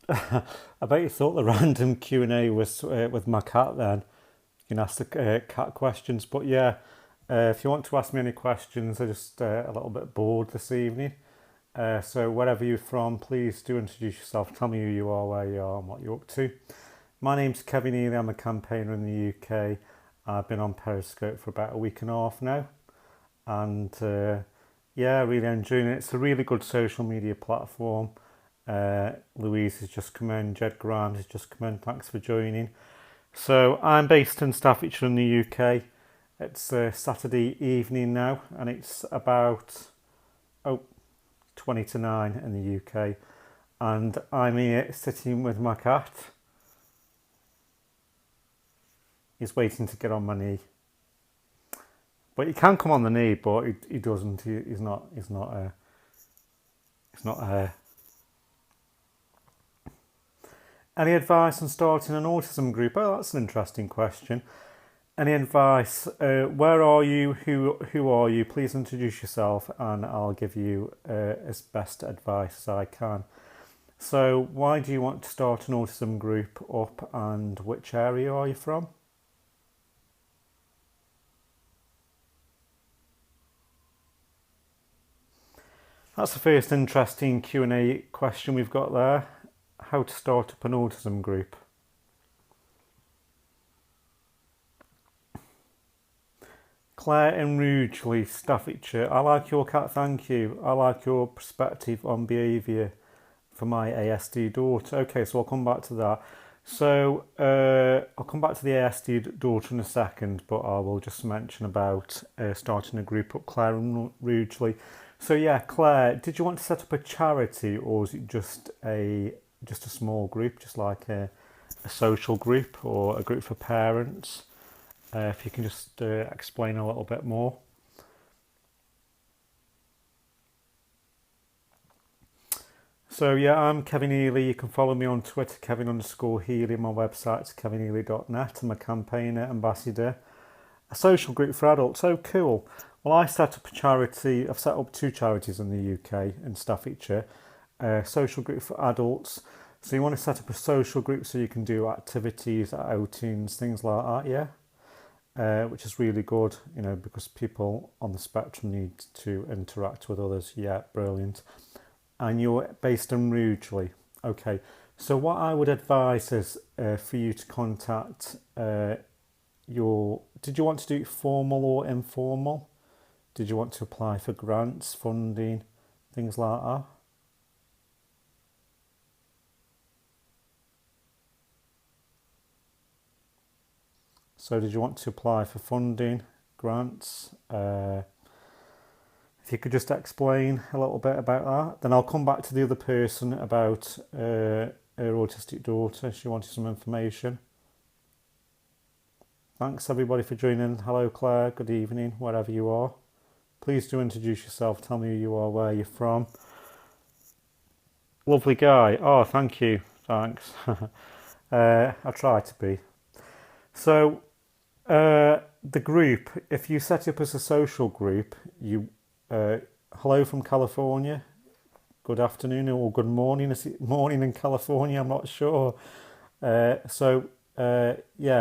I bet you thought the random Q&A was with my cat then. You can ask the cat questions. But yeah, if you want to ask me any questions, I'm just a little bit bored this evening. So wherever you're from, please do introduce yourself. Tell me who you are, where you are, and what you're up to. My name's Kevin Ely. I'm a campaigner in the UK. I've been on Periscope for about a week and a half now. And yeah, really enjoying it. It's a really good social media platform. Louise has just come in, Jed Grant has just come in, thanks for joining. So I'm based in Staffordshire in the UK. It's Saturday evening now and it's about 20 to 9 in the UK. And I'm here sitting with my cat. He's waiting to get on my knee. But he can come on the knee, but he doesn't. He's not. Any advice on starting an autism group? Oh, that's an interesting question. Any advice? Where are you? Who are you? Please introduce yourself, and I'll give you as best advice as I can. So, why do you want to start an autism group up, and which area are you from? That's the first interesting Q&A question we've got there. How to start up an autism group. Claire in Rugeley, Staffordshire. I like your cat, thank you. I like your perspective on behaviour for my ASD daughter. Okay, so I'll come back to that. So I'll come back to the ASD daughter in a second, but I will just mention about starting a group up, Claire in Rugeley. So yeah, Claire, did you want to set up a charity, or is it just a small group, just like a social group or a group for parents? If you can just explain a little bit more. So yeah, I'm Kevin Ely. You can follow me on Twitter, Kevin_Healy. My website's kevinhealy.net. I'm a campaigner, ambassador, a social group for adults. Oh, cool. Well, I set up a charity. I've set up two charities in the UK, in Staffordshire. A social group for adults. So you want to set up a social group so you can do activities, outings, things like that, yeah? Which is really good, because people on the spectrum need to interact with others. Yeah, brilliant. And you're based in Rugeley. Okay, so what I would advise is for you to contact did you want to do it formal or informal? Did you want to apply for grants, funding, things like that? So did you want to apply for funding, grants? If you could just explain a little bit about that. Then I'll come back to the other person about her autistic daughter. She wanted some information. Thanks everybody for joining. Hello Claire, good evening, wherever you are. Please do introduce yourself, tell me who you are, where you're from. Lovely guy. Oh, thank you. Thanks. I try to be. So, the group, if you set up as a social group, hello from California, good afternoon or good morning. Is it morning in California? I'm not sure. Yeah,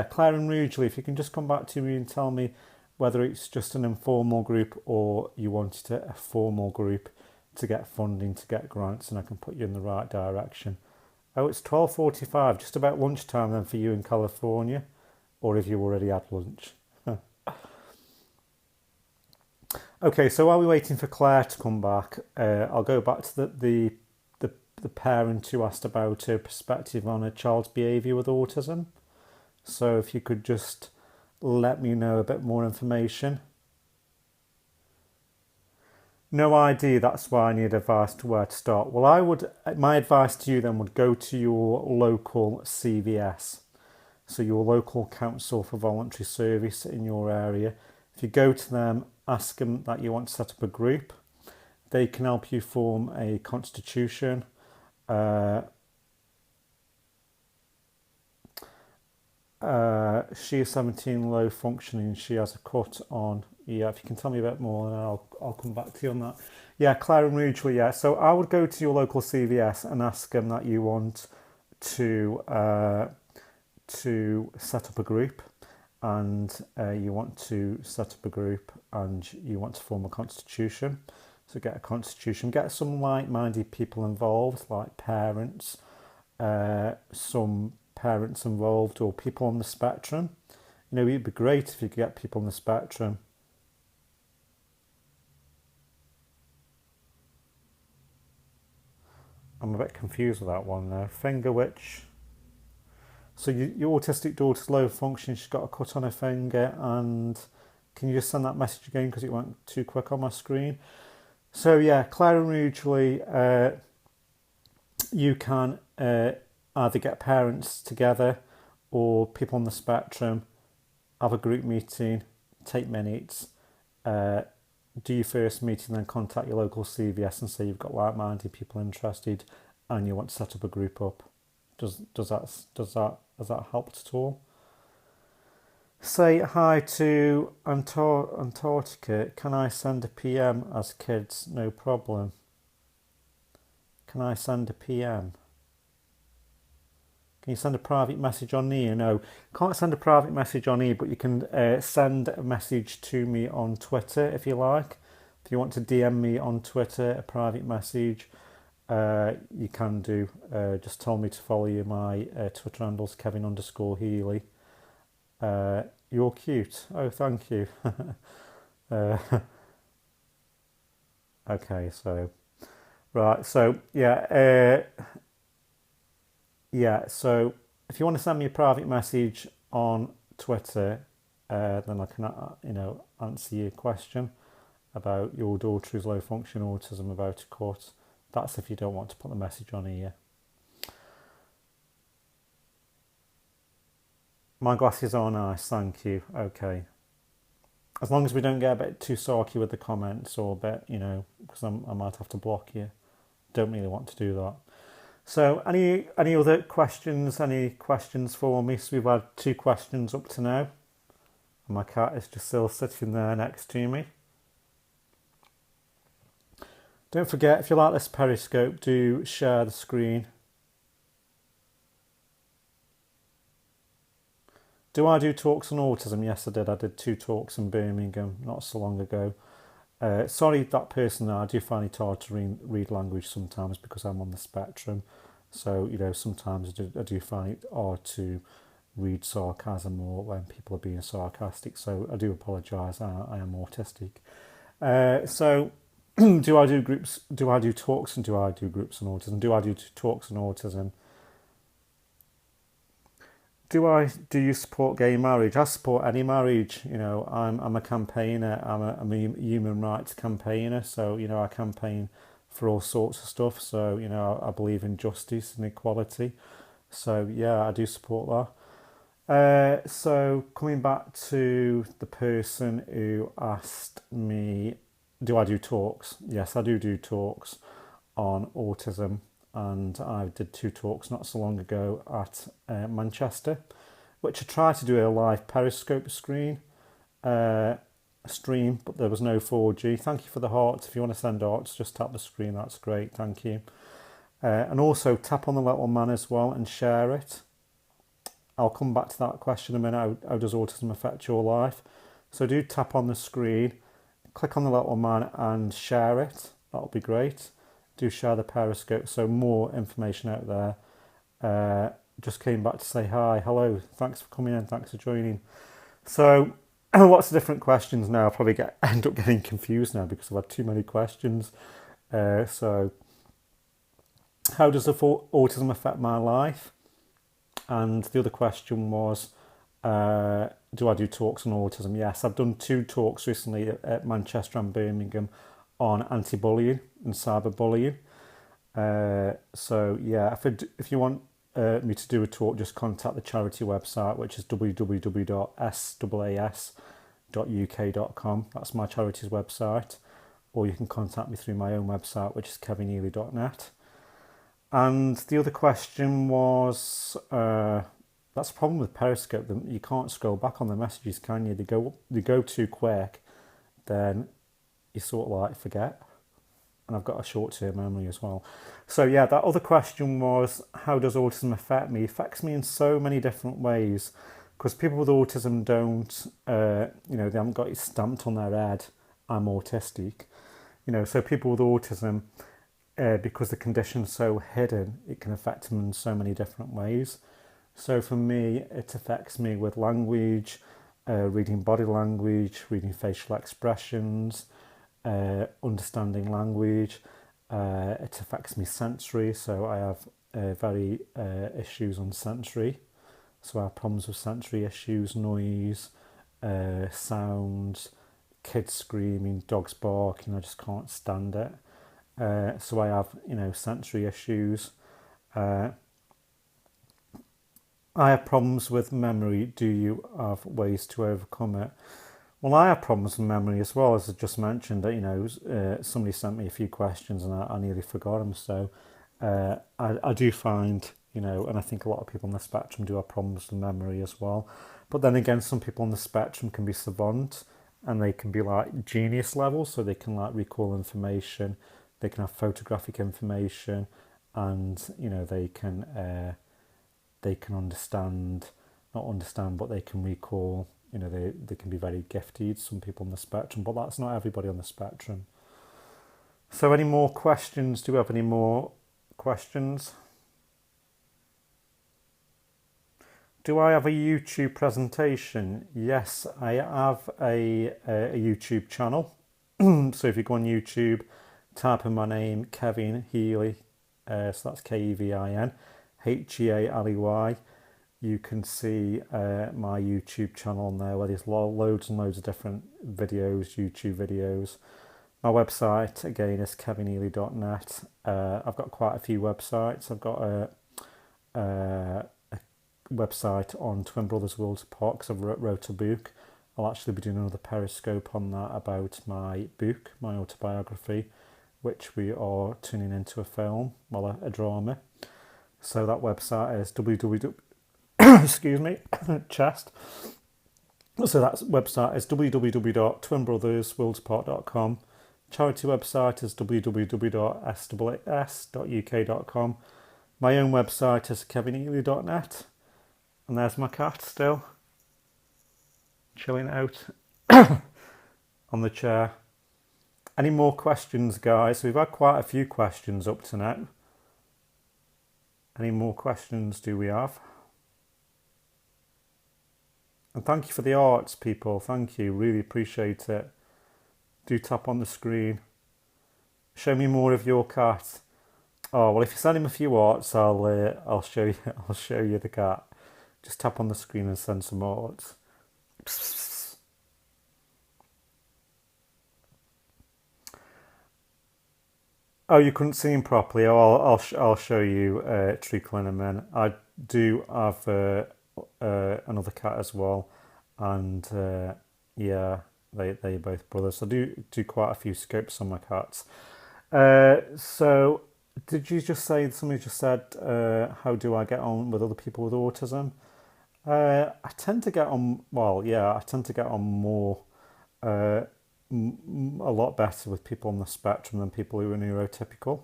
Claire and Rugeley, if you can just come back to me and tell me whether it's just an informal group or you wanted a formal group to get funding, to get grants, and I can put you in the right direction. Oh, it's 12:45, just about lunchtime then for you in California, or if you already had lunch. Okay, so while we're waiting for Claire to come back, I'll go back to the parent who asked about her perspective on a child's behaviour with autism. So if you could just let me know a bit more information. No idea, that's why I need advice to where to start. Well, my advice to you then would go to your local CVS. So your local council for voluntary service in your area. If you go to them, ask them that you want to set up a group. They can help you form a constitution. She is 17, low functioning. She has a cut on. Yeah, if you can tell me a bit more, then I'll come back to you on that. Yeah, Claire and Rugeley, yeah. So I would go to your local CVS and ask them that you want to set up a group, and you want to set up a group and you want to form a constitution. So get a constitution, get some like-minded people involved, like parents, some parents involved, or people on the spectrum. You know, it'd be great if you could get people on the spectrum. I'm a bit confused with that one though. Finger which... So your autistic daughter's low function, she's got a cut on her finger, and can you just send that message again because it went too quick on my screen? So yeah, Claire and Rougeley, you can either get parents together or people on the spectrum, have a group meeting, take minutes, do your first meeting, then contact your local CVS and say you've got like-minded people interested and you want to set up a group up. Has that helped at all? Say hi to Antarctica. Can I send a PM as kids? No problem. Can I send a PM? Can you send a private message on here? No, can't send a private message on here, but you can send a message to me on Twitter if you like. If you want to DM me on Twitter, a private message, you can do. Just tell me to follow you. My Twitter handle's Kevin_Healy. You're cute. Oh, thank you. Okay, so right, so yeah, so if you want to send me a private message on Twitter, then I can, answer your question about your daughter's low function autism about a cut. That's if you don't want to put the message on here. My glasses are nice, thank you. Okay. As long as we don't get a bit too sarky with the comments or a bit, because I might have to block you. Don't really want to do that. So any other questions? Any questions for me? So we've had 2 questions up to now. And my cat is just still sitting there next to me. Don't forget, if you like this Periscope, do share the screen. Do I do talks on autism? Yes, I did. I did 2 talks in Birmingham not so long ago. Sorry, that person there, I do find it hard to read language sometimes because I'm on the spectrum. So, sometimes I do find it hard to read sarcasm or when people are being sarcastic. So I do apologise, I am autistic. So do I do groups? Do I do talks and do I do groups on autism? Do I do talks on autism? Do you support gay marriage? I support any marriage. I'm a campaigner. I'm a human rights campaigner. So I campaign for all sorts of stuff. So I believe in justice and equality. So yeah, I do support that. So coming back to the person who asked me, do I do talks? Yes, I do talks on autism. And I did 2 talks not so long ago at Manchester, which I tried to do a live Periscope stream, but there was no 4G. Thank you for the hearts. If you want to send hearts, just tap the screen. That's great. Thank you. And also tap on the little man as well and share it. I'll come back to that question in a minute. How does autism affect your life? So do tap on the screen, click on the little man and share it. That'll be great. Do share the Periscope, so more information out there. Just came back to say hi, hello, thanks for coming in, thanks for joining. So lots of different questions now. I'll probably end up getting confused now because I've had too many questions. So how does autism affect my life? And the other question was, do I do talks on autism? Yes, I've done 2 talks recently at Manchester and Birmingham on anti-bullying and cyberbullying. So yeah, if you want me to do a talk, just contact the charity website, which is www.saas.uk.com. That's my charity's website. Or you can contact me through my own website, which is kevinhealy.net. And the other question was, that's a problem with Periscope. You can't scroll back on the messages, can you? They go too quick, then you sort of forget. and I've got a short-term memory as well. So yeah, that other question was, how does autism affect me? It affects me in so many different ways, because people with autism don't, they haven't got it stamped on their head, I'm autistic. So people with autism, because the condition's so hidden, it can affect them in so many different ways. So for me, it affects me with language, reading body language, reading facial expressions, understanding language. It affects me sensory, so I have very issues on sensory. So I have problems with sensory issues, noise, sounds, kids screaming, dogs barking. I just can't stand it. So I have, sensory issues. I have problems with memory. Do you have ways to overcome it? Well, I have problems with memory as well, as I just mentioned. Somebody sent me a few questions and I nearly forgot them. So I do find, and I think a lot of people on the spectrum do have problems with memory as well. But then again, some people on the spectrum can be savant and they can be like genius level, so they can like recall information, they can have photographic information, and they can not understand, but they can recall. They can be very gifted, some people on the spectrum, but that's not everybody on the spectrum. So any more questions? Do we have any more questions? Do I have a YouTube presentation? Yes, I have a YouTube channel. So if you go on YouTube, type in my name, Kevin Healy, so that's Kevin Healy. You can see my YouTube channel on there where there's loads and loads of different videos, YouTube videos. My website, again, is kevinhealy.net. I've got quite a few websites. I've got a website on Twin Brothers Worlds Apart because I've wrote a book. I'll actually be doing another Periscope on that about my book, my autobiography, which we are turning into a film, well, a drama. So that website is excuse me, chest. So that website is www.twinbrothersworldsapart.com. Charity website is www.sss.uk.com. My own website is kevinhealy.net. And there's my cat still, chilling out on the chair. Any more questions, guys? We've had quite a few questions up to now. Any more questions do we have? And thank you for the arts, people. Thank you. Really appreciate it. Do tap on the screen. Show me more of your cat. Oh, well, if you send him a few arts, I'll show you. I'll show you the cat. Just tap on the screen and send some arts. Oh, you couldn't see him properly. Oh, I'll show you Treacle in a minute. I do have another cat as well, and yeah, they're both brothers. I do quite a few scopes on my cats. So did you just say, somebody just said, how do I get on with other people with autism? I tend to get on, I tend to get on more, a lot better with people on the spectrum than people who are neurotypical,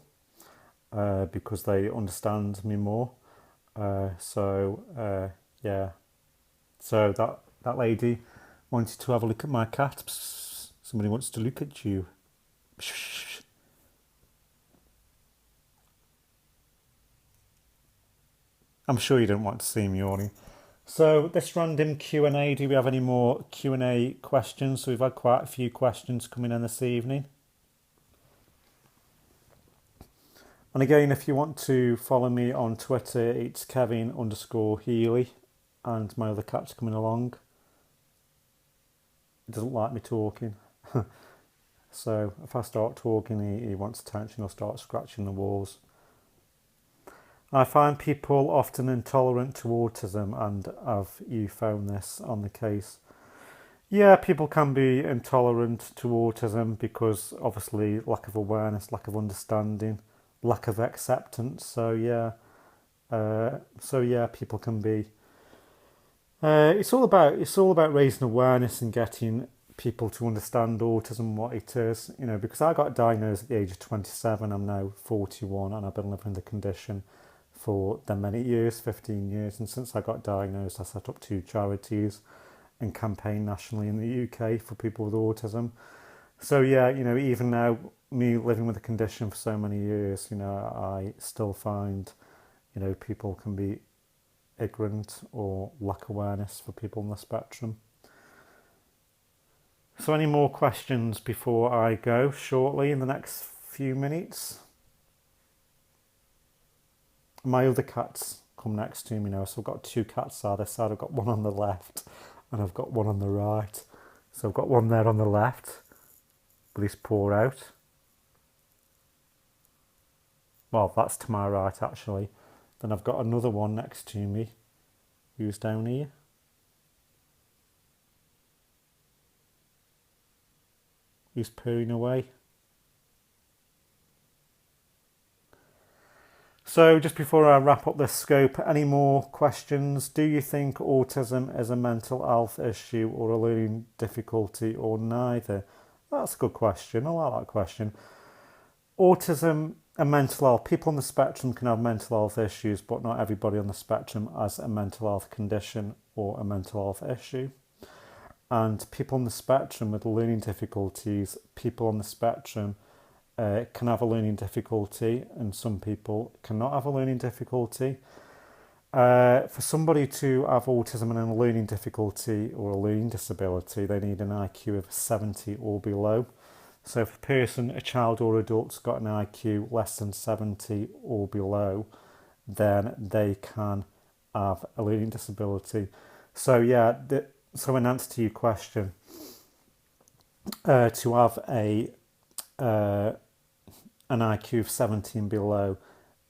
because they understand me more. Yeah. So that lady wanted to have a look at my cat. Somebody wants to look at you. I'm sure you don't want to see me yawning. So this random Q&A, do we have any more Q&A questions? So we've had quite a few questions coming in this evening. And again, if you want to follow me on Twitter, it's Kevin_Healy, and my other cat's coming along. He doesn't like me talking. So if I start talking, he wants attention, he'll start scratching the walls. I find people often intolerant to autism, and have you found this on the case? Yeah, people can be intolerant to autism because obviously lack of awareness, lack of understanding, lack of acceptance. So yeah, people can be. It's all about raising awareness and getting people to understand autism, what it is, because I got diagnosed at the age of 27. I'm now 41, and I've been living with the condition for the many years, 15 years. And since I got diagnosed, I set up 2 charities and campaign nationally in the UK for people with autism. So yeah, even now, me living with the condition for so many years, I still find, people can be ignorant or lack awareness for people on the spectrum. So any more questions before I go shortly in the next few minutes? My other cats come next to me now. So I've got 2 cats either side. I've got one on the left and I've got one on the right. So I've got one there on the left with his paw out. Well, that's to my right actually. Then I've got another one next to me who's down here. Who's purring away. So just before I wrap up this scope, any more questions? Do you think autism is a mental health issue or a learning difficulty or neither? That's a good question. I like that question. Autism and mental health. People on the spectrum can have mental health issues, but not everybody on the spectrum has a mental health condition or a mental health issue. And people on the spectrum with learning difficulties, people on the spectrum can have a learning difficulty, and some people cannot have a learning difficulty. For somebody to have autism and a learning difficulty or a learning disability, they need an IQ of 70 or below. So if a child or adult's got an IQ less than 70 or below, then they can have a learning disability. So yeah, so in answer to your question, to have an IQ of 70 and below,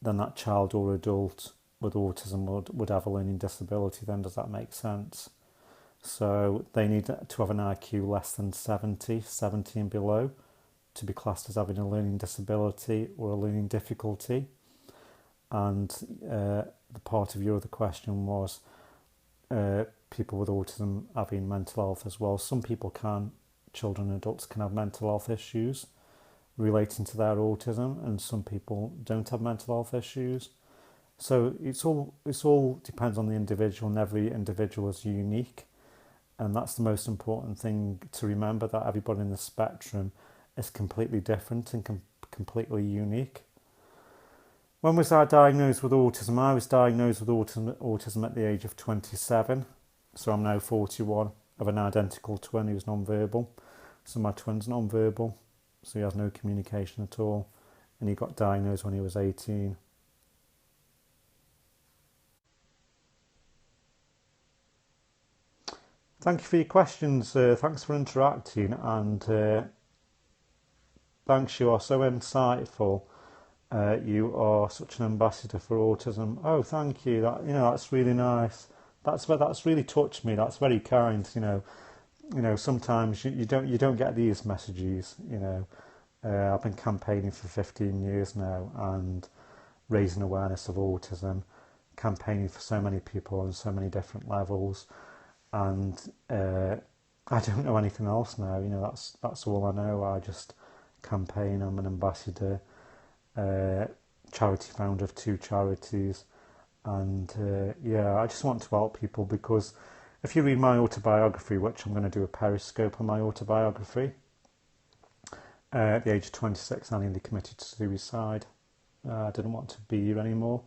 then that child or adult with autism would have a learning disability. Then does that make sense? So they need to have an IQ less than 70 and below to be classed as having a learning disability or a learning difficulty. And the part of your other question was people with autism having mental health as well. Some people children and adults can have mental health issues relating to their autism, and some people don't have mental health issues. So it's all depends on the individual, and every individual is unique. And that's the most important thing to remember, that everybody in the spectrum is completely different and completely unique. When was I diagnosed with autism? I was diagnosed with autism at the age of 27. So I'm now 41. I have an identical twin who's non-verbal. So my twin's non-verbal. So he has no communication at all. And he got diagnosed when he was 18. Thank you for your questions. Thanks for interacting, and thanks, you are so insightful. You are such an ambassador for autism. Oh, thank you. That's really nice. That's really touched me. That's very kind. Sometimes you don't get these messages. I've been campaigning for 15 years now and raising awareness of autism, campaigning for so many people on so many different levels, and I don't know anything else now. That's all I know. I just campaign. I'm an ambassador, charity founder of 2 charities, and I just want to help people, because if you read my autobiography, which I'm going to do a periscope on my autobiography, at the age of 26 I nearly committed suicide. I didn't want to be here anymore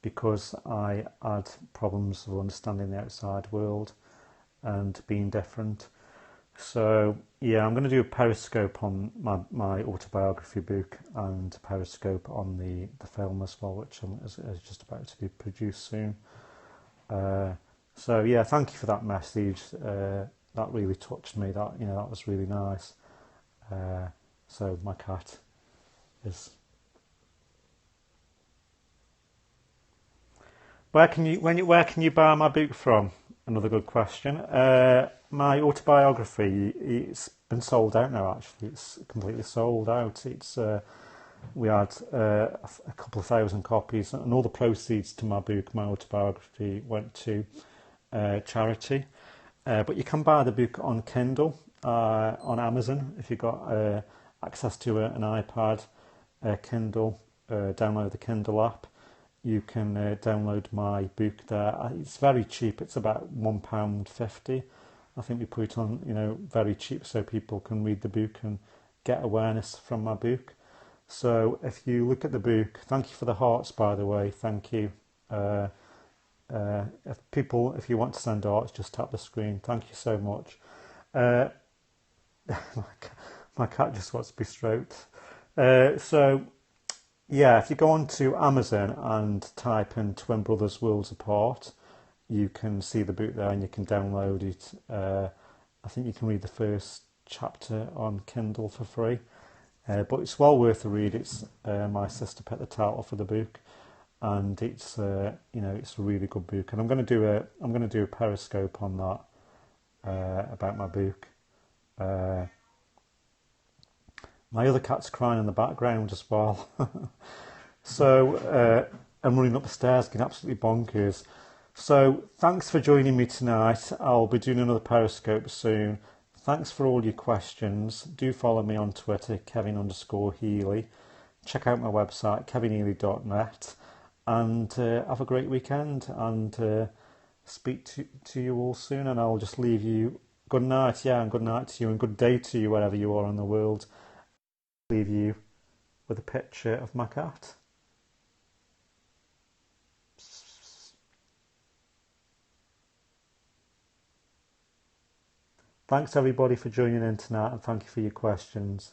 because I had problems of understanding the outside world and being different. So yeah, I'm going to do a periscope on my autobiography book, and a periscope on the film as well, which is just about to be produced soon. So yeah, thank you for that message. That really touched me. That was really nice. So my cat is. Where can you buy my book from? Another good question. My autobiography, it's been sold out now. Actually, it's completely sold out. We had a couple of thousand copies, and all the proceeds to my book, my autobiography, went to charity. But you can buy the book on Kindle, on Amazon if you've got access to an iPad, Kindle, download the Kindle app. You can download my book there. It's very cheap. It's about £1.50. I think we put it on, very cheap so people can read the book and get awareness from my book. So if you look at the book, thank you for the hearts, by the way. Thank you. If you want to send hearts, just tap the screen. Thank you so much. Uh, my cat just wants to be stroked. So yeah, if you go on to Amazon and type in Twin Brothers Worlds Apart, you can see the book there and you can download it. I think you can read the first chapter on Kindle for free. But it's well worth a read. It's my sister picked the title for the book, and it's it's a really good book. And I'm going to do a periscope on that about my book. My other cat's crying in the background as well. So I'm running up the stairs, getting absolutely bonkers. So thanks for joining me tonight. I'll be doing another periscope soon. Thanks for all your questions. Do follow me on Twitter, Kevin_Healy. Check out my website, kevinhealy.net. And have a great weekend. And speak to you all soon. And I'll just leave you good night. Yeah, and good night to you. And good day to you wherever you are in the world. Leave you with a picture of my cat. Thanks everybody for joining in tonight, and thank you for your questions.